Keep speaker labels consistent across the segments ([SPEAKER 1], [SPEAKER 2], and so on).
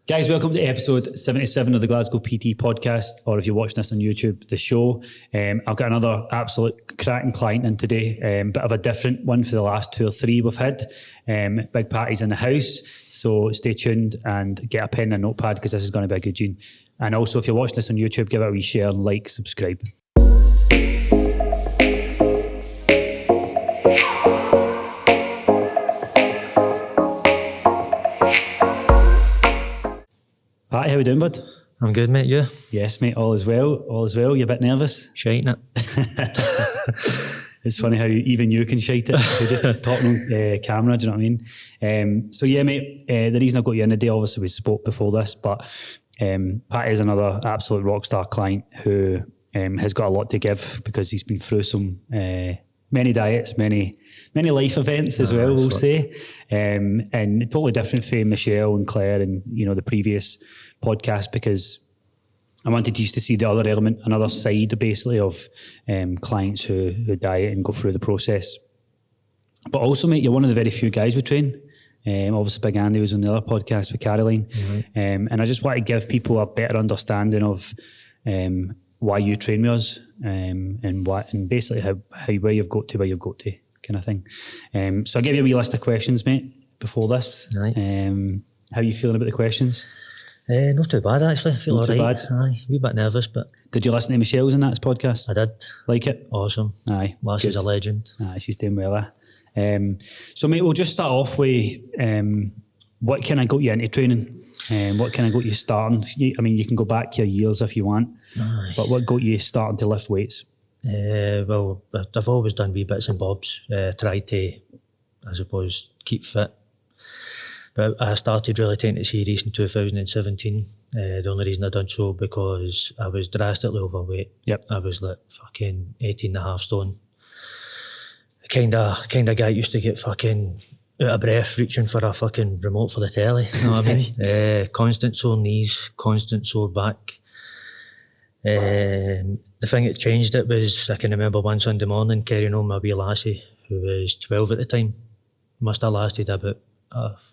[SPEAKER 1] Guys, welcome to episode 77 of the Glasgow PT podcast, or if you're watching this on YouTube, the show. I've got another absolute cracking client in today, bit of a different one for the last 2 or 3 we've had. Big parties in the house, so stay tuned and get a pen and a notepad because this is going to be a good gene. And also, if you're watching this on YouTube, give it a wee share, like, subscribe. Pat, how we doing, bud?
[SPEAKER 2] I'm good, mate. You?
[SPEAKER 1] Yes, mate. All is well. All is well. You're a bit nervous?
[SPEAKER 2] Shiting it.
[SPEAKER 1] It's funny how even you can shite it. You're just talking on camera, do you know what I mean? So yeah, mate, the reason I got you in today, obviously we spoke before this, but Pat is another absolute rockstar client who has got a lot to give because he's been through some many diets, many life events as well, we'll say. And totally different for Michelle and Claire and, you know, the previous podcast, because I wanted you to see the other element, another side basically of clients who diet and go through the process. But also, mate, you're one of the very few guys we train. Obviously, Big Andy was on the other podcast with Caroline. Mm-hmm. And I just want to give people a better understanding of why you train with us and basically where you've got to kind of thing. So I'll give you a wee list of questions, mate, before this.
[SPEAKER 2] Right.
[SPEAKER 1] How are you feeling about the questions?
[SPEAKER 2] Not too bad, actually. I feel
[SPEAKER 1] not
[SPEAKER 2] all right.
[SPEAKER 1] Too bad.
[SPEAKER 2] Aye, a wee bit nervous, but...
[SPEAKER 1] Did you listen to Michelle's in that podcast?
[SPEAKER 2] I did.
[SPEAKER 1] Like it?
[SPEAKER 2] Awesome.
[SPEAKER 1] Aye.
[SPEAKER 2] Lassie's a legend.
[SPEAKER 1] Aye, she's doing well. So, mate, we'll just start off with what kind of got you into training? What kind of got you starting? I mean, you can go back your years if you want,
[SPEAKER 2] Aye.
[SPEAKER 1] But what got you starting to lift weights?
[SPEAKER 2] Well, I've always done wee bits and bobs. Tried to, I suppose, keep fit. But I started really taking it serious in 2017. The only reason I done so because I was drastically overweight.
[SPEAKER 1] Yep.
[SPEAKER 2] I was like fucking 18.5 stone. Kind of guy used to get fucking out of breath reaching for a fucking remote for the telly. You know what I mean? Constant sore knees, constant sore back. The thing that changed it was I can remember one Sunday morning carrying on my wee lassie who was 12 at the time. Must have lasted about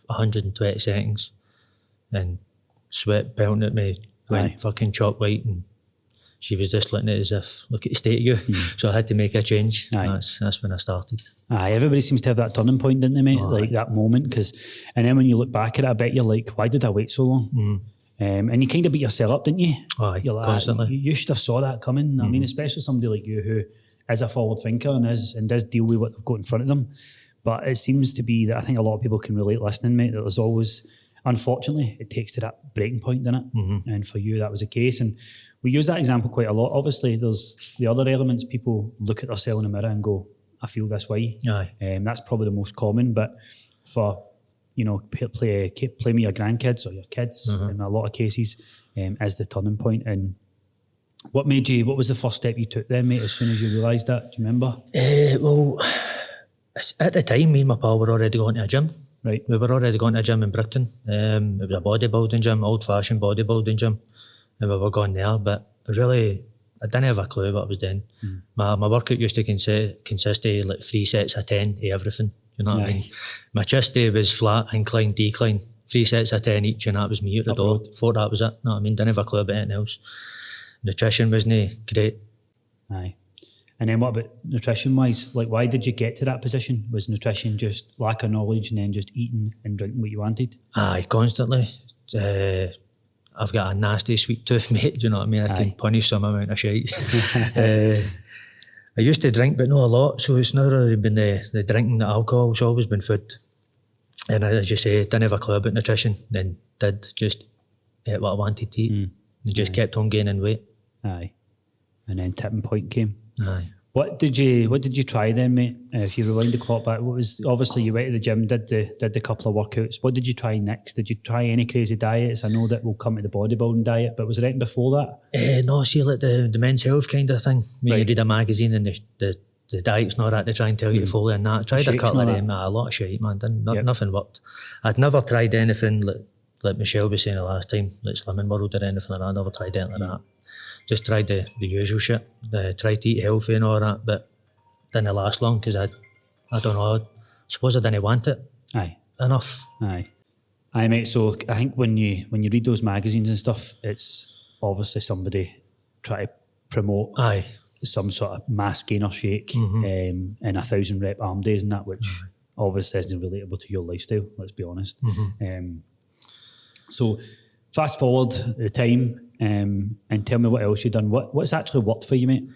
[SPEAKER 2] 120 seconds and sweat pelting at me, went fucking chalk white, and she was just looking at it as if, look at the state of you. So I had to make a change. That's when I started.
[SPEAKER 1] Everybody seems to have that turning point, didn't they, mate? Like that moment, and then when you look back at it, I bet you're like, why did I wait so long? And you kind of beat yourself up, didn't you? You're like,
[SPEAKER 2] constantly.
[SPEAKER 1] You should have saw that coming. I mean, especially somebody like you who is a forward thinker and does deal with what they've got in front of them. But it seems to be that I think a lot of people can relate listening, mate, that there's always, unfortunately, it takes to that breaking point, doesn't it? Mm-hmm. And for you, that was the case. And we use that example quite a lot. Obviously, there's the other elements. People look at themselves in the mirror and go, I feel this way. That's probably the most common. But for, you know, play with your grandkids or your kids, in a lot of cases, is the turning point. And what was the first step you took then, mate, as soon as you realised that? Do you remember?
[SPEAKER 2] Well, at the time, me and my pal were already going to a gym.
[SPEAKER 1] Right.
[SPEAKER 2] We were already going to a gym in Brighton. It was a bodybuilding gym, old-fashioned bodybuilding gym. And we were going there, but I didn't have a clue what I was doing. My workout used to consist of like 3 sets of 10 of everything. You know what I mean? My chest day was flat, incline, decline. 3 sets of 10 each, and that was me at the door. Thought that was it. You know what I mean? Didn't have a clue about anything else. Nutrition wasn't great.
[SPEAKER 1] Aye. And then what about nutrition-wise? Like, why did you get to that position? Was nutrition just lack of knowledge and then just eating and drinking what you wanted?
[SPEAKER 2] Aye, constantly. I've got a nasty sweet tooth, mate. Do you know what I mean? I can punish some amount of shit. I used to drink, but not a lot. So it's never really been the drinking, the alcohol. It's always been food. And as you say, didn't have a clue about nutrition. Then did just eat what I wanted to eat. And just kept on gaining weight.
[SPEAKER 1] Aye. And then tipping point came.
[SPEAKER 2] Aye.
[SPEAKER 1] What did you try then, mate? If you rewind the clock back, obviously you went to the gym, did the couple of workouts. What did you try next? Did you try any crazy diets? I know that we'll come to the bodybuilding diet, but was there anything before that?
[SPEAKER 2] No, see, like the men's health kind of thing. When you read a magazine and the diet's not that, they try and tell you to follow in that. I tried a couple of them, a lot of shit, man. Nothing worked. I'd never tried anything like Michelle was saying the last time, like Slimming World or anything like that. I never tried anything like that. Just tried the usual shit. Tried to eat healthy and all that, but didn't last long because I don't know. I suppose I didn't want it.
[SPEAKER 1] Aye.
[SPEAKER 2] Enough.
[SPEAKER 1] Aye. Aye, mate. So I think when you read those magazines and stuff, it's obviously somebody trying to promote some sort of mass gainer shake and 1,000 rep arm days and that, which obviously isn't relatable to your lifestyle, let's be honest. So fast forward the time and tell me what else you've done. What's actually worked for you, mate?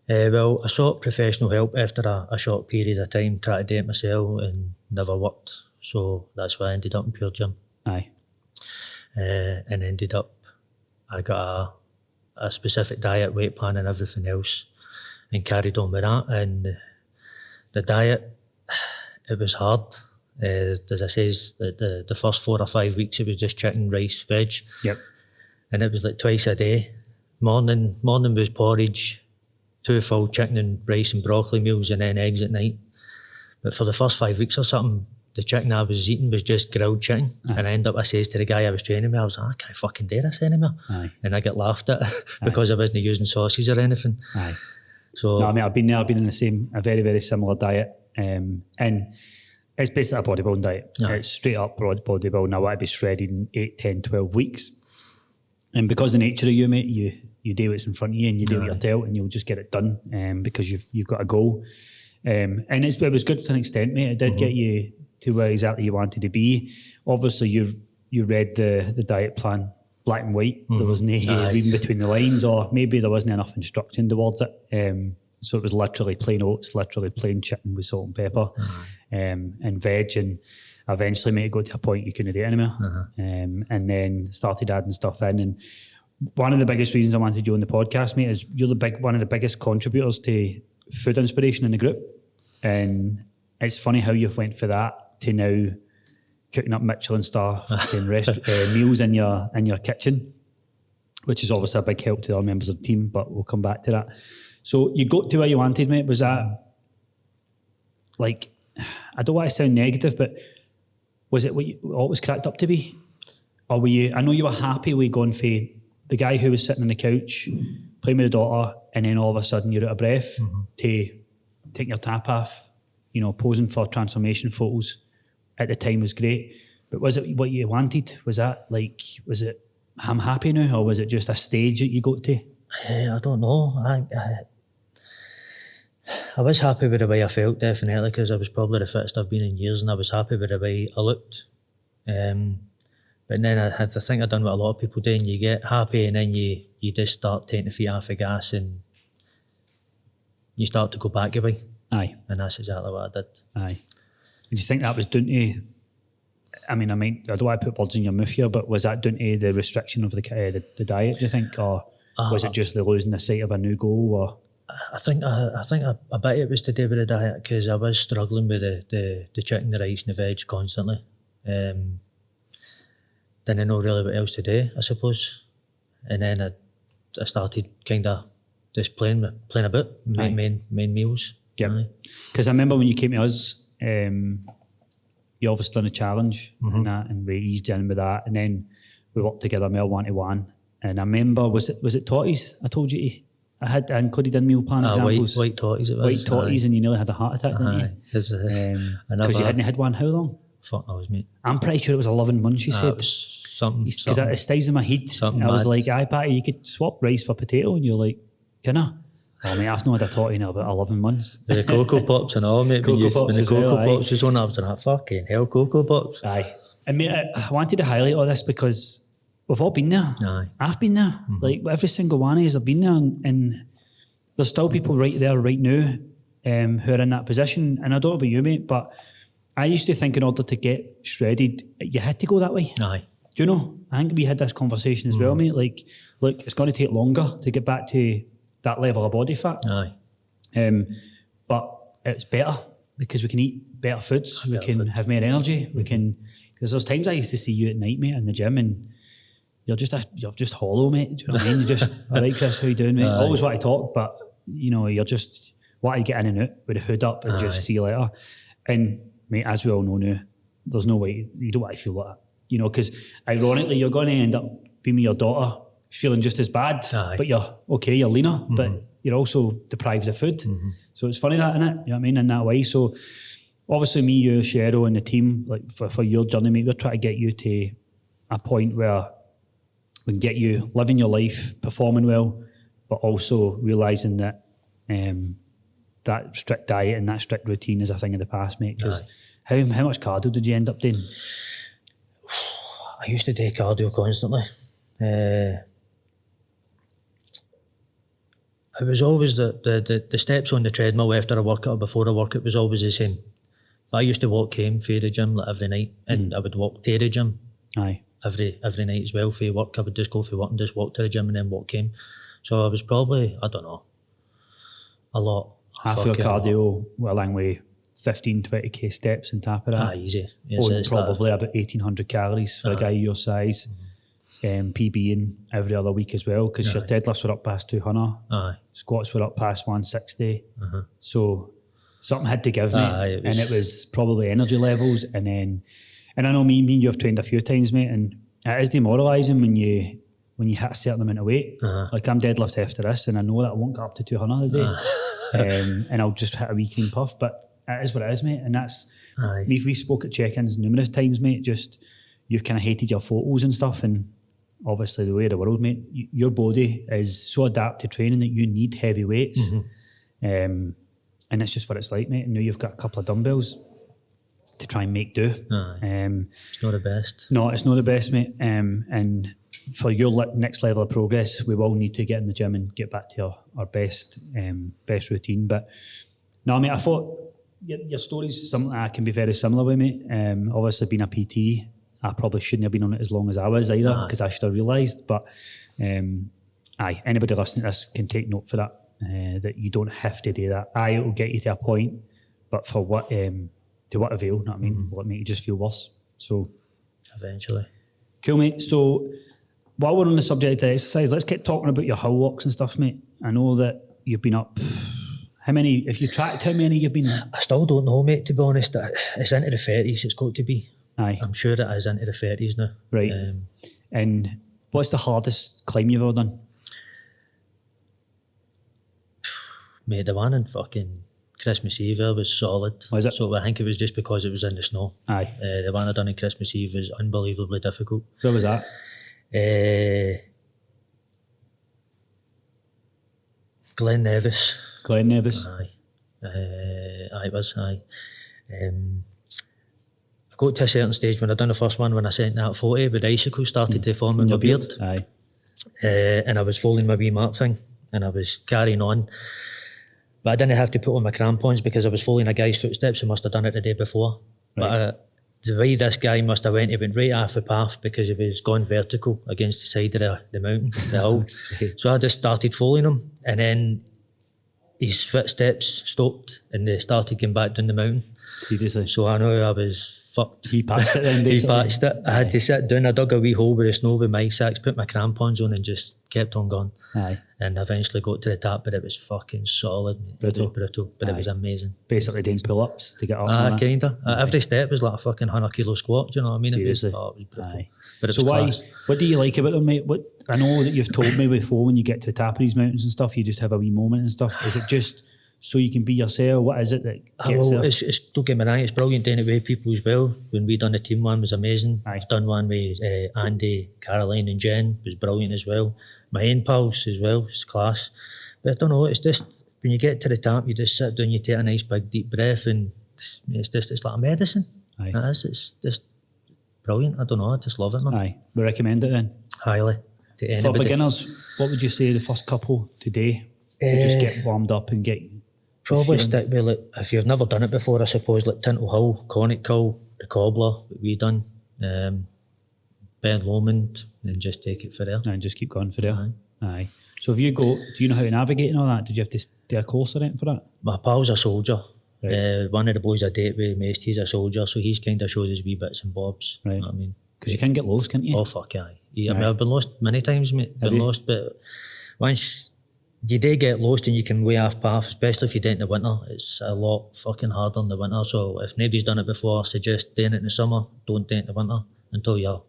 [SPEAKER 2] Well, I sought professional help after a short period of time, tried to do it myself and never worked. So that's why I ended up in Pure Gym.
[SPEAKER 1] Aye.
[SPEAKER 2] And ended up, I got a specific diet, weight plan and everything else, and carried on with that. And the diet, it was hard. As I says, the first 4 or 5 weeks it was just chicken, rice, veg.
[SPEAKER 1] Yep.
[SPEAKER 2] And it was like twice a day. Morning was porridge, 2 full chicken and rice and broccoli meals, and then eggs at night. But for the first 5 weeks or something, the chicken I was eating was just grilled chicken. And I says to the guy I was training with, I was like, I can't fucking do this anymore. And I get laughed at because I wasn't using sauces or anything. So
[SPEAKER 1] no, I mean, I've been there, I've been in a very, very similar diet. And it's basically a bodybuilding diet. It's straight up bodybuilding. I want to be shredded in 8, 10, 12 weeks. And because of the nature of you, mate, you do what's in front of you and you do what you're told and you'll just get it done because you've got a goal. And it was good to an extent, mate. It did get you to where exactly you wanted to be. Obviously, you read the diet plan black and white. There was no reading between the lines, or maybe there wasn't enough instruction towards it. So it was literally plain oats, literally plain chicken with salt and pepper, and veg. And eventually, mate, it got to a point you couldn't do it anymore. And then started adding stuff in. And one of the biggest reasons I wanted you on the podcast, mate, is you're one of the biggest contributors to food inspiration in the group. And it's funny how you've went for that to now cooking up Michelin star meals in your kitchen, which is obviously a big help to our members of the team, but we'll come back to that. So you got to where you wanted, mate. Was that, like, I don't want to sound negative, but was it what you always cracked up to be? Or were you, I know you were happy with going for the guy who was sitting on the couch, playing with the daughter, and then all of a sudden you're out of breath to taking your tap off, posing for transformation photos at the time was great. But was it what you wanted? Was it, I'm happy now, or was it just a stage that you got to?
[SPEAKER 2] I don't know. I was happy with the way I felt, definitely, because I was probably the fittest I've been in years, and I was happy with the way I looked. But then I think I've done what a lot of people do, and you get happy, and then you just start taking the feet off the gas, and you start to go back a way.
[SPEAKER 1] Aye.
[SPEAKER 2] And that's exactly what I did.
[SPEAKER 1] Aye. Do you think that was down to, I don't want to put words in your mouth here, but was that down to the restriction of the diet, do you think, or was it just the losing the sight of a new goal? Or
[SPEAKER 2] I think a bit it was to do with the diet, because I was struggling with the chicken, the rice and the veg constantly. Didn't know really what else to do, I suppose. And then I started kind of just playing about, main meals.
[SPEAKER 1] Yeah, because I remember when you came to us, you obviously done a challenge and that, and we eased in with that, and then we worked together meal 1-to-1. And I remember, was it totties? I told you I included in meal plan examples.
[SPEAKER 2] White totties it was.
[SPEAKER 1] White totties, and you nearly had a heart attack, didn't you? Because you hadn't had one. How long?
[SPEAKER 2] Fuck knows, mate.
[SPEAKER 1] I'm pretty sure it was 11 months. You said
[SPEAKER 2] something.
[SPEAKER 1] Because it stays in my head. I was like, "Aye, Patty, you could swap rice for potato," and you're like, "Can I?" Oh, mate, I've not had a totty in about 11 months.
[SPEAKER 2] The Cocoa Pops and all, mate. When the Cocoa Pops was on, I was like, fucking hell, Cocoa Pops.
[SPEAKER 1] Aye. And mate, I wanted to highlight all this because we've all been there.
[SPEAKER 2] Aye.
[SPEAKER 1] I've been there. Like, every single one of us have been there, and there's still people right there, right now, who are in that position. And I don't know about you, mate, but I used to think in order to get shredded, you had to go that way.
[SPEAKER 2] Aye.
[SPEAKER 1] Do you know? I think we had this conversation as well, mate. Like, look, it's going to take longer to get back to that level of body fat.
[SPEAKER 2] Aye.
[SPEAKER 1] But it's better because we can eat better foods. We can have more energy. We can, because there's times I used to see you at night, mate, in the gym, and you're just hollow, mate. Do you know what I mean? You're just, all right, Chris, how you doing, mate? Always want to talk, but you're just want to get in and out with the hood up and just see you later. And mate, as we all know now, there's no way you don't want to feel like that. Because ironically, you're going to end up being with your daughter feeling just as bad, but you're okay, you're leaner, but you're also deprived of food. So it's funny that, innit? You know what I mean? In that way. So obviously me, you, Cheryl and the team, like for your journey, mate, we're trying to get you to a point where we can get you living your life, performing well, but also realising that that strict diet and that strict routine is a thing of the past, mate. Because how much cardio did you end up doing?
[SPEAKER 2] I used to do cardio constantly. It was always the steps on the treadmill after a workout or before a workout was always the same. I used to walk home for the gym like every night, and I would walk to the gym every night as well for work. I would just go for work and just walk to the gym and then walk home. So I was probably, I don't know, a lot.
[SPEAKER 1] Half your cardio, along with 15, 20k steps on top of that.
[SPEAKER 2] Easy.
[SPEAKER 1] Yes, it's probably about 1,800 calories for a guy your size. PBing every other week as well, because your deadlifts were up past 200, squats were up past 160. So something had to give, mate. And it was probably energy levels. And I know me and you have trained a few times, mate, and it is demoralising when you hit a certain amount of weight. Like I'm deadlift after this, and I know that I won't get up to 200 a day, and I'll just hit a wee clean puff. But it is what it is, mate. And that's we spoke at check-ins numerous times, mate. Just you've kind of hated your photos and stuff, and obviously the way of the world, mate. Your body is so adapted to training that you need heavy weights, and it's just what it's like, mate. And now you've got a couple of dumbbells to try and make do.
[SPEAKER 2] It's not the best.
[SPEAKER 1] No, it's not the best, mate. And for your next level of progress, we will need to get in the gym and get back to our best routine. But no, mate, I thought your story's something I can be very similar with, mate. Obviously being a PT, I probably shouldn't have been on it as long as I was either, because I should have realised. But anybody listening to this can take note for that, that you don't have to do that. It will get you to a point, but for what to what avail, you know what I mean? Will it make you just feel worse? So
[SPEAKER 2] eventually.
[SPEAKER 1] Cool, mate. So while we're on the subject of exercise, let's get talking about your hill walks and stuff, mate. I know that you've been up, how many, if you tracked how many you've been?
[SPEAKER 2] I still don't know, mate, to be honest. It's into the 30s, it's got to be. I'm sure it is into the 30s now.
[SPEAKER 1] Right. And what's the hardest climb you've ever done?
[SPEAKER 2] Mate, the one on fucking Christmas Eve was solid.
[SPEAKER 1] Was it?
[SPEAKER 2] So I think it was just because it was in the snow. The one I done on Christmas Eve was unbelievably difficult.
[SPEAKER 1] Where was that?
[SPEAKER 2] Glen Nevis.
[SPEAKER 1] Glen Nevis?
[SPEAKER 2] It was. I got to a certain stage when I done the first one, when I sent that 40, but the icicles started to form in my beard. And I was folding my wee mark thing, and I was carrying on. But I didn't have to put on my crampons because I was following a guy's footsteps. I must have done it the day before. But the way this guy must have he went right off the path because he was gone vertical against the side of the mountain, the hill. So I just started following him, and then his footsteps stopped and they started going back down the mountain.
[SPEAKER 1] Seriously?
[SPEAKER 2] So I know I was fucked.
[SPEAKER 1] He patched it then, basically?
[SPEAKER 2] He patched it. I had to sit down. I dug a wee hole with the snow with my sacks, put my crampons on and just kept on going. And eventually got to the top, but it was fucking solid.
[SPEAKER 1] Brutal.
[SPEAKER 2] But it was amazing.
[SPEAKER 1] Basically doing pull-ups to get up.
[SPEAKER 2] Kinda. Every step was like a fucking 100 kilo squat, do you know what I mean?
[SPEAKER 1] Seriously?
[SPEAKER 2] It was brutal. But it
[SPEAKER 1] so
[SPEAKER 2] was
[SPEAKER 1] what do you like about them, mate? I know that you've told me before, when you get to the top of these mountains and stuff, you just have a wee moment and stuff. Is it just so you can be yourself? What is it that gets there?
[SPEAKER 2] It's don't get me wrong, it's brilliant doing it with people as well. When we done the team one, was amazing. I've done one with Andy, Caroline and Jen, was brilliant as well. My own pals as well, it's class. But I don't know, it's just when you get to the top, you just sit down, you take a nice big deep breath, and it's like a medicine. It is. It's just brilliant. I don't know, I just love it, man.
[SPEAKER 1] We recommend it then?
[SPEAKER 2] Highly. To anybody.
[SPEAKER 1] For beginners, what would you say the first couple today to just get warmed up and get...
[SPEAKER 2] Probably stick with, like, if you've never done it before, I suppose, like Tintle Hill, Conic Hill, the Cobbler, what we done, Ben Lomond, and just take it for there.
[SPEAKER 1] And just keep going for there. So if you go, do you know how to navigate and all that? Did you have to do a course or anything for that?
[SPEAKER 2] My pal's a soldier. One of the boys I date with, Mace, he's a soldier, so he's kind of showed us wee bits and bobs. You know what I mean?
[SPEAKER 1] Because you can get lost, can't you?
[SPEAKER 2] Oh, fuck, I mean, I've been lost many times, mate. Been lost, but once you do get lost and you can way off path, especially if you do it in the winter, it's a lot fucking harder in the winter. So if nobody's done it before, I suggest doing it in the summer. Don't do it in the winter until you're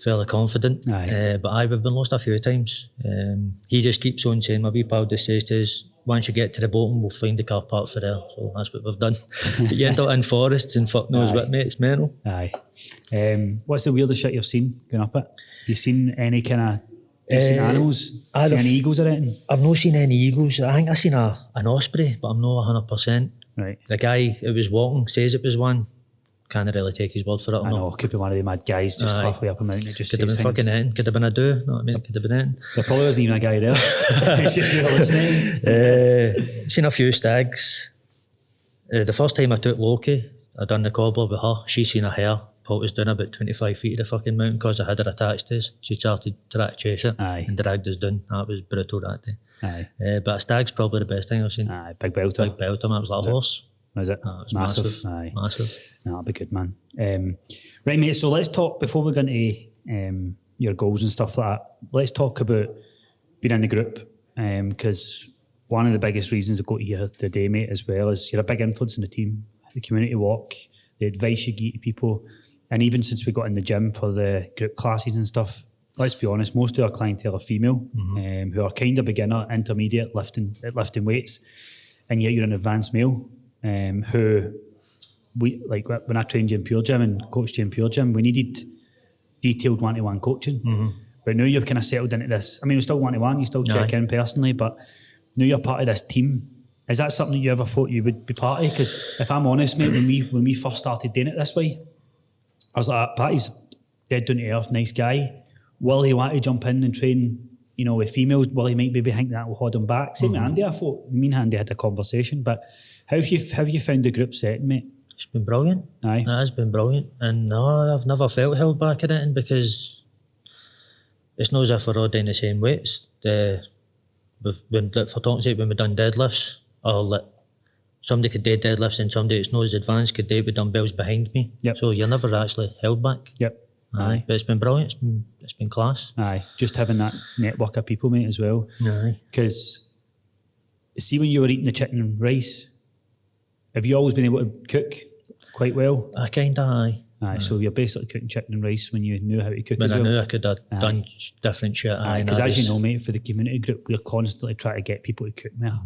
[SPEAKER 2] fairly confident.
[SPEAKER 1] Aye.
[SPEAKER 2] But we've been lost a few times. He just keeps on saying, my wee pal just says to us, once you get to the bottom, we'll find the car park for there. So that's what we've done. But you end up in forests and fuck knows what, mate. It's mental.
[SPEAKER 1] Aye. What's the weirdest shit you've seen going up it? You seen any kind of decent animals? Seen any eagles or anything?
[SPEAKER 2] I've not seen any eagles. I think I seen an osprey, but I'm not 100%.
[SPEAKER 1] Right.
[SPEAKER 2] The guy who was walking says it was one. Can't really take his word for it.
[SPEAKER 1] I know, could be one of the mad guys just halfway up a mountain. It just
[SPEAKER 2] could have been fucking anything. Could have been a do. Know what I mean? Could have been anything.
[SPEAKER 1] There probably wasn't even a guy there. It's just you listening.
[SPEAKER 2] Seen a few stags. The first time I took Loki, I done the cobbler with her. She seen a hare. Paul was down about 25 feet of the fucking mountain because I had her attached to us. She started trying to chase it and dragged us down. That was brutal that day.
[SPEAKER 1] Aye.
[SPEAKER 2] But a stag's probably the best thing I've seen.
[SPEAKER 1] Aye, big belter.
[SPEAKER 2] Big belter, man. It was like a horse.
[SPEAKER 1] Was it?
[SPEAKER 2] It was
[SPEAKER 1] massive.
[SPEAKER 2] Aye. Massive.
[SPEAKER 1] No, that'll be good, man. Right, mate, so let's talk, before we go into your goals and stuff like that, let's talk about being in the group, because one of the biggest reasons I got you here today, mate, as well, is you're a big influence in the team, the community walk, the advice you give to people, and even since we got in the gym for the group classes and stuff, let's be honest, most of our clientele are female, who are kind of beginner, intermediate, lifting weights, and yet you're an advanced male, who we, like when I trained you in Pure Gym and coached you in Pure Gym, we needed detailed one-to-one coaching. But now you've kind of settled into this. I mean, we're still one-to-one, you still check in personally, but now you're part of this team. Is that something you ever thought you would be part of? Because if I'm honest, mate, when we first started doing it this way, I was like, Patty's dead down to earth, nice guy. Will he want to jump in and train, with females? Will he might maybe think that will hold him back? Same with Andy, I thought. Me and Andy had a conversation, but how have you found the group setting, mate?
[SPEAKER 2] It's been brilliant.
[SPEAKER 1] Aye.
[SPEAKER 2] It has been brilliant. And no, I've never felt held back at it because it's not as if we're all doing the same weights. For talking about when we've done deadlifts, or somebody could do deadlifts and somebody that's not as advanced could do it with dumbbells behind me.
[SPEAKER 1] Yep.
[SPEAKER 2] So you're never actually held back.
[SPEAKER 1] Yep.
[SPEAKER 2] Aye. But it's been brilliant. It's been class.
[SPEAKER 1] Aye. Just having that network of people, mate, as well.
[SPEAKER 2] Aye.
[SPEAKER 1] Because see, when you were eating the chicken and rice, have you always been able to cook quite well?
[SPEAKER 2] I kinda aye.
[SPEAKER 1] Aye. So you're basically cooking chicken and rice when you knew how to cook
[SPEAKER 2] When
[SPEAKER 1] as
[SPEAKER 2] I
[SPEAKER 1] well.
[SPEAKER 2] knew I could have done different shit.
[SPEAKER 1] Aye, because as you know, mate, for the community group, we're constantly trying to get people to cook more.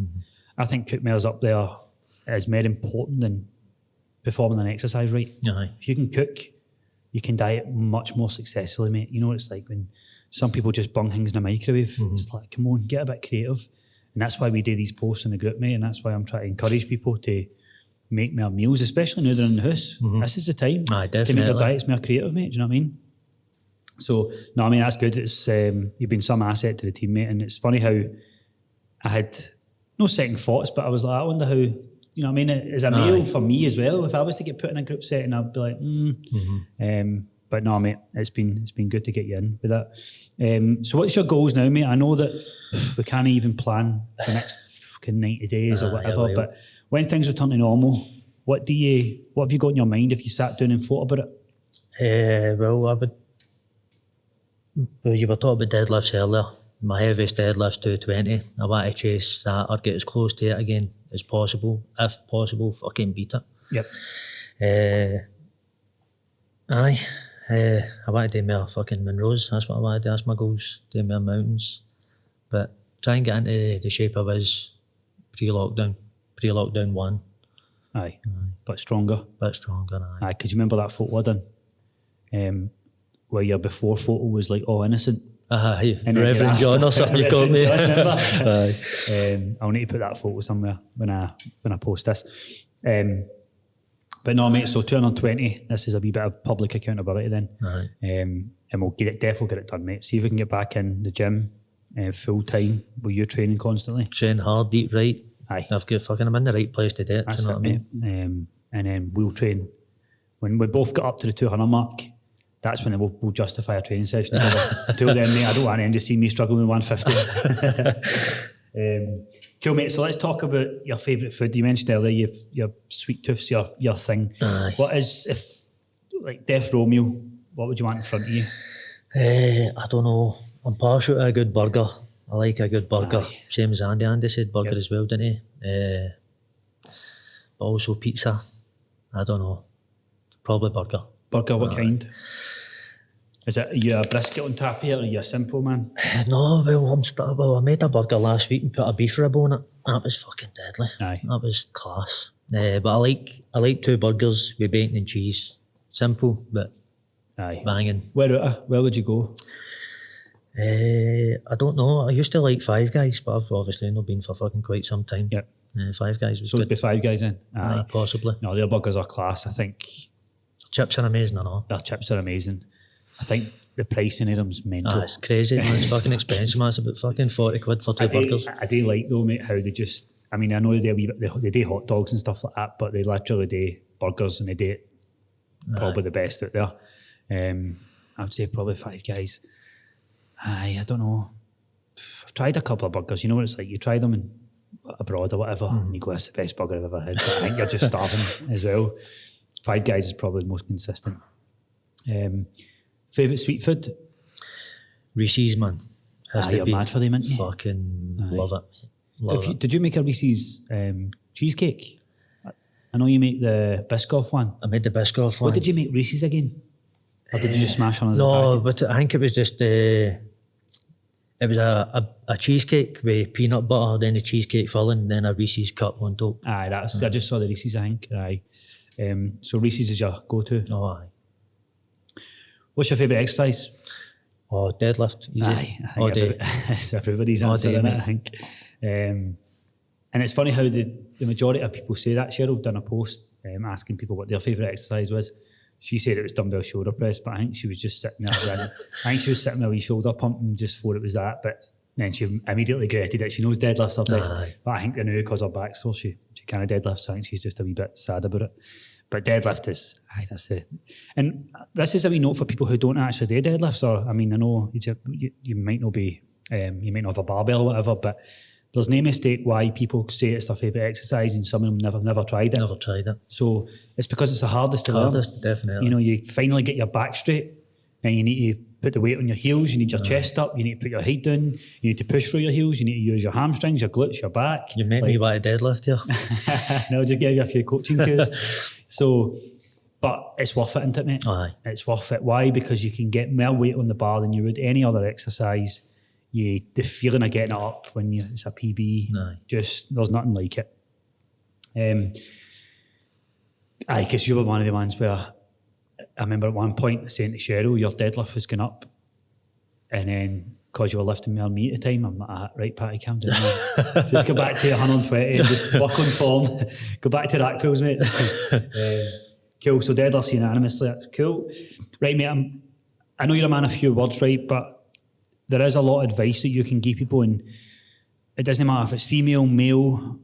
[SPEAKER 1] I think cook more is up there as more important than performing an exercise, right?
[SPEAKER 2] Aye.
[SPEAKER 1] If you can cook, you can diet much more successfully, mate. You know what it's like when some people just bung things in a microwave. It's like, come on, get a bit creative. And that's why we do these posts in the group, mate, and that's why I'm trying to encourage people to make more meals, especially now they're in the house. This is the time
[SPEAKER 2] Aye,
[SPEAKER 1] to make
[SPEAKER 2] definitely.
[SPEAKER 1] their diets more creative, mate. Do you know what I mean? So, no, I mean, that's good. It's you've been some asset to the team, mate. And it's funny how I had no second thoughts, but I was like, I wonder how, you know what I mean? As a male, for me as well, if I was to get put in a group setting, I'd be like, but no, mate, it's been good to get you in with that. So what's your goals now, mate? I know that we can't even plan the next fucking 90 days or whatever, but when things return to normal, what have you got in your mind if you sat down and thought about it?
[SPEAKER 2] Well, you were talking about deadlifts earlier. My heaviest deadlift's 220. I want to chase that or get as close to it again as possible. If possible, fucking beat it.
[SPEAKER 1] Yep.
[SPEAKER 2] I want to do more fucking Monroes. That's what I want to do. That's my goals. Do more mountains. But try and get into the shape I was pre-lockdown. Pre-lockdown 1.
[SPEAKER 1] Aye. But stronger.
[SPEAKER 2] Bit stronger,
[SPEAKER 1] Aye, because you remember that photo I done? Where your before photo was like all innocent.
[SPEAKER 2] Aye,
[SPEAKER 1] And
[SPEAKER 2] Reverend John or something you called me.
[SPEAKER 1] Aye. I'll need to put that photo somewhere when I post this. But no, mate, so 220, this is a wee bit of public accountability then.
[SPEAKER 2] Aye.
[SPEAKER 1] And we'll definitely get it done, mate. See if we can get back in the gym full time. Were you training constantly?
[SPEAKER 2] Train hard, eat right.
[SPEAKER 1] Aye.
[SPEAKER 2] I'm in the right place to do it.
[SPEAKER 1] That's
[SPEAKER 2] do you know what I mean?
[SPEAKER 1] And then we'll train. When we both got up to the 200 mark, that's when we'll justify a training session. Until then, mate, I don't want them to see me struggling with 150. Cool, mate. So let's talk about your favourite food. You mentioned earlier your sweet tooth's your thing.
[SPEAKER 2] Aye.
[SPEAKER 1] What is, if like death row meal, what would you want in front of you?
[SPEAKER 2] I don't know. I'm partial to a good burger. I like a good burger.
[SPEAKER 1] Aye.
[SPEAKER 2] Same as Andy. Andy said burger as well, didn't he? But also pizza. I don't know. Probably burger.
[SPEAKER 1] Burger, what kind? Is it, are you a brisket on tap here, or are you a simple man?
[SPEAKER 2] No, I made a burger last week and put a beef rib on it. That was fucking deadly.
[SPEAKER 1] Aye.
[SPEAKER 2] That was class. But I like 2 burgers with bacon and cheese. Simple, but
[SPEAKER 1] Aye.
[SPEAKER 2] banging.
[SPEAKER 1] Where would you go?
[SPEAKER 2] I don't know. I used to like Five Guys, but I've obviously not been for fucking quite some time.
[SPEAKER 1] Yep.
[SPEAKER 2] Five Guys was
[SPEAKER 1] So it'd
[SPEAKER 2] good.
[SPEAKER 1] be Five Guys in? Aye.
[SPEAKER 2] Possibly.
[SPEAKER 1] No, their burgers are class. I think
[SPEAKER 2] Chips are amazing and all.
[SPEAKER 1] their chips are amazing. I think the pricing of them's mental.
[SPEAKER 2] It's crazy, man. It's fucking expensive, man. It's about fucking 40 quid for 2 burgers.
[SPEAKER 1] I do like though, mate, how they just, I mean, I know they do a wee bit, they do hot dogs and stuff like that, but they literally do burgers and they do it probably the best out there. I would say probably Five Guys. I don't know. I've tried a couple of burgers. You know what it's like? You try them in abroad or whatever, and you go, "That's the best burger I've ever had." But I think you're just starving as well. Five Guys is probably the most consistent. Favourite sweet food?
[SPEAKER 2] Reese's, man.
[SPEAKER 1] You're mad for them, aren't you?
[SPEAKER 2] Fucking love it.
[SPEAKER 1] Did you make a Reese's cheesecake? I know you make the Biscoff one.
[SPEAKER 2] I made the Biscoff one.
[SPEAKER 1] What did you make Reese's again? Or did you just smash on as a
[SPEAKER 2] No,
[SPEAKER 1] packet?
[SPEAKER 2] but I think it was just it was a cheesecake with peanut butter, then the cheesecake filling, then a Reese's cup on top.
[SPEAKER 1] Aye, I just saw the Reese's, I think. Aye. So Reese's is your go-to.
[SPEAKER 2] Oh, aye.
[SPEAKER 1] What's your favourite exercise?
[SPEAKER 2] Oh, deadlift. Easy.
[SPEAKER 1] Aye, I
[SPEAKER 2] All
[SPEAKER 1] think
[SPEAKER 2] day.
[SPEAKER 1] it's everybody's
[SPEAKER 2] All
[SPEAKER 1] answer,
[SPEAKER 2] day,
[SPEAKER 1] isn't it,
[SPEAKER 2] mate.
[SPEAKER 1] I think. And it's funny how the majority of people say that. Cheryl done a post asking people what their favourite exercise was. She said it was dumbbell shoulder press, but I think she was just sitting there. I think she was sitting there with shoulder pumping just thought it was that, but then she immediately regretted it. She knows deadlifts are best, but I think they know because her back sore, she kind of deadlifts. I think she's just a wee bit sad about it. But deadlift is, that's the, and this is a wee note for people who don't actually do deadlifts. Or I mean, I know you might not be, you might not have a barbell or whatever, but there's no mistake why people say it's their favourite exercise and some of them never tried it.
[SPEAKER 2] Never tried it.
[SPEAKER 1] So it's because it's the hardest to learn.
[SPEAKER 2] Hardest, definitely.
[SPEAKER 1] You know, you finally get your back straight and you need to put the weight on your heels, you need your chest up, you need to put your head down, you need to push through your heels, you need to use your hamstrings, your glutes, your back.
[SPEAKER 2] You make me want to deadlift here.
[SPEAKER 1] No, just give you a few coaching cues. So, but it's worth it, isn't it, mate?
[SPEAKER 2] Aye.
[SPEAKER 1] It's worth it. Why? Because you can get more weight on the bar than you would any other exercise. The feeling of getting it up when it's a PB, just there's nothing like it. Because you were one of the ones where I remember at one point saying to Cheryl, your deadlift was going up, and then because you were lifting more me at the time, I'm like, right, Patty, calm down. Just go back to 120 and just work on form. Go back to rack pulls, mate. Cool. So deadlifts unanimously. That's cool. Right, mate. I know you're a man of few words, right, but there is a lot of advice that you can give people, and it doesn't matter if it's female, male,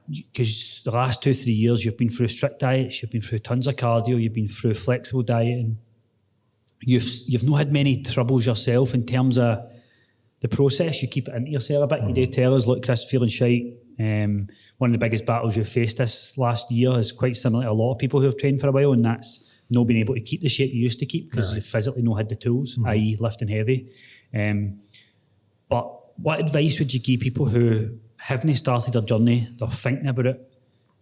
[SPEAKER 1] because the last 2-3 years you've been through strict diets, you've been through tons of cardio, you've been through flexible dieting. You've not had many troubles yourself in terms of the process. You keep it into yourself a bit. You do tell us, look, Chris, feeling shite. One of the biggest battles you've faced this last year is quite similar to a lot of people who have trained for a while, and that's not being able to keep the shape you used to keep because you physically not had the tools, i.e. lifting heavy. But what advice would you give people who haven't started their journey, they're thinking about it,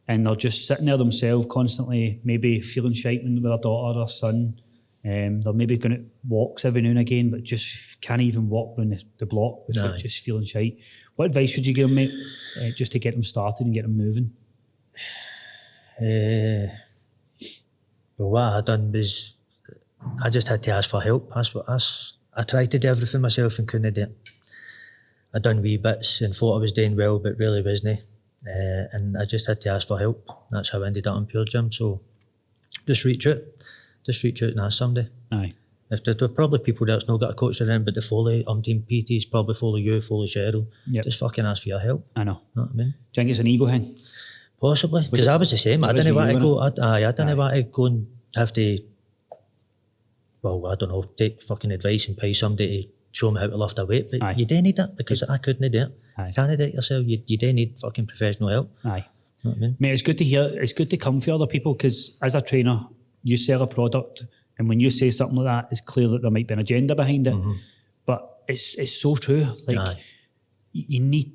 [SPEAKER 1] and they're just sitting there themselves constantly, maybe feeling shite with their daughter or son, they're maybe going to walks every now and again, but just can't even walk around the block without just feeling shite. What advice would you give them, mate, just to get them started and get them moving?
[SPEAKER 2] Well, what I done was I just had to ask for help. I tried to do everything myself and couldn't do it. I done wee bits and thought I was doing well, but really wasn't. And I just had to ask for help. That's how I ended up in Pure Gym. So just reach out and ask somebody.
[SPEAKER 1] Aye.
[SPEAKER 2] If there were probably people that's not got a coach around, but the fully team PTs probably fully you, fully Cheryl.
[SPEAKER 1] Yep.
[SPEAKER 2] Just fucking ask for your help.
[SPEAKER 1] I know.
[SPEAKER 2] Know what I mean?
[SPEAKER 1] Do you think it's an ego thing?
[SPEAKER 2] Possibly, because I was the same. I didn't want to go. I didn't want to go and have to. Well, I don't know. Take fucking advice and pay somebody to show me how to lift a weight, but you do need it because I couldn't do it. You can't do it yourself. You do need fucking professional help.
[SPEAKER 1] Aye.
[SPEAKER 2] Know what I mean?
[SPEAKER 1] Mate, it's good to hear. It's good to come for other people because as a trainer, you sell a product, and when you say something like that, it's clear that there might be an agenda behind it. But it's so true. Like you need,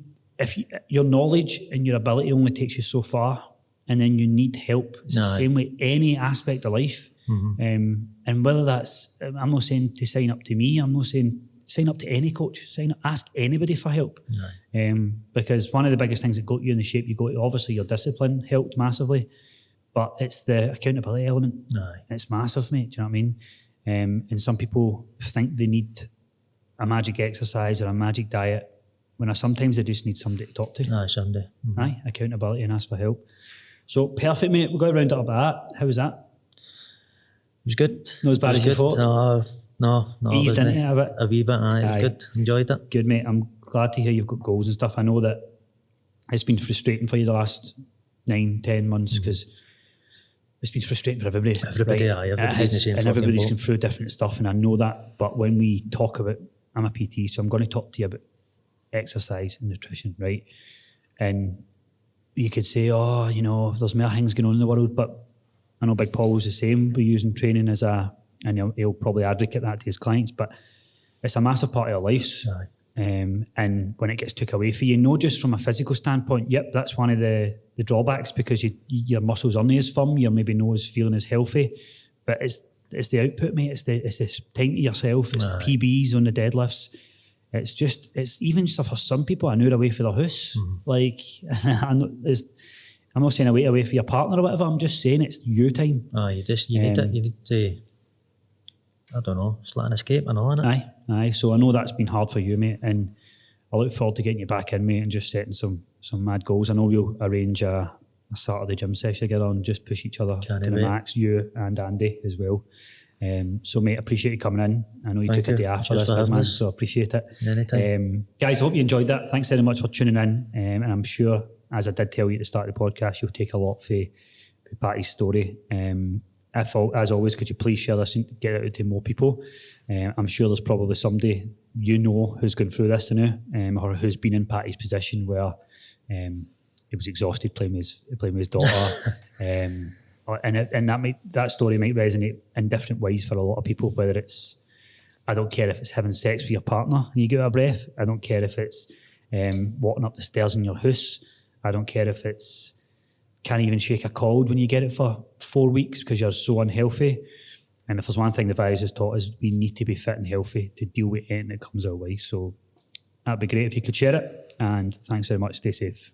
[SPEAKER 1] your knowledge and your ability only takes you so far, and then you need help. It's the same way any aspect of life. And whether that's, I'm not saying to sign up to me, I'm not saying sign up to any coach, ask anybody for help. Because one of the biggest things that got you in the shape you got, obviously your discipline helped massively, but it's the accountability element. It's massive, mate. Do you know what I mean? And some people think they need a magic exercise or a magic diet, when sometimes they just need somebody to talk to.
[SPEAKER 2] Somebody.
[SPEAKER 1] Accountability and ask for help. So perfect, mate. We'll go round it up at that. How was that?
[SPEAKER 2] It was good.
[SPEAKER 1] Not as bad as you thought?
[SPEAKER 2] No.
[SPEAKER 1] Eased into it a bit?
[SPEAKER 2] A wee bit, It was good. Enjoyed it.
[SPEAKER 1] Good, mate. I'm glad to hear you've got goals and stuff. I know that it's been frustrating for you the last 9-10 months, because it's been frustrating for everybody.
[SPEAKER 2] Everybody's in the same
[SPEAKER 1] and everybody's
[SPEAKER 2] boat.
[SPEAKER 1] going through different stuff, and I know that. But when we talk about, I'm a PT, so I'm going to talk to you about exercise and nutrition, right? And you could say, oh, you know, there's more things going on in the world, but I know Big Paul was the same. We're using training as and he'll probably advocate that to his clients, but it's a massive part of our lives. And when it gets took away from you, not just from a physical standpoint, that's one of the drawbacks, because your muscles aren't as firm, you're maybe not as feeling as healthy, but it's the output, mate. It's this time to yourself. It's the PBs on the deadlifts. It's even stuff for some people an hour away for their house. Like, I'm not saying away for your partner or whatever. I'm just saying it's you time.
[SPEAKER 2] You need it. You need to, I don't know, it's like an escape and all, innit?
[SPEAKER 1] Aye. So I know that's been hard for you, mate, and I look forward to getting you back in, mate, and just setting some mad goals. I know we'll arrange a Saturday gym session together and just push each other to the max, you and Andy as well. So, mate, appreciate you coming in. I know you took a day after this, big man, so appreciate it.
[SPEAKER 2] Anytime.
[SPEAKER 1] Guys, I hope you enjoyed that. Thanks very much for tuning in. And I'm sure, as I did tell you at the start of the podcast, you'll take a lot for Patty's story. As always, could you please share this and get it out to more people? I'm sure there's probably somebody you know who's going through this now, or who's been in Patty's position where he was exhausted playing with his daughter. And that story might resonate in different ways for a lot of people, whether it's, I don't care if it's having sex with your partner and you get out of breath. I don't care if it's walking up the stairs in your house. I don't care if it's can't even shake a cold when you get it for 4 weeks because you're so unhealthy. And if there's one thing the virus has taught us, we need to be fit and healthy to deal with anything that comes our way. So that'd be great if you could share it. And thanks very much. Stay safe.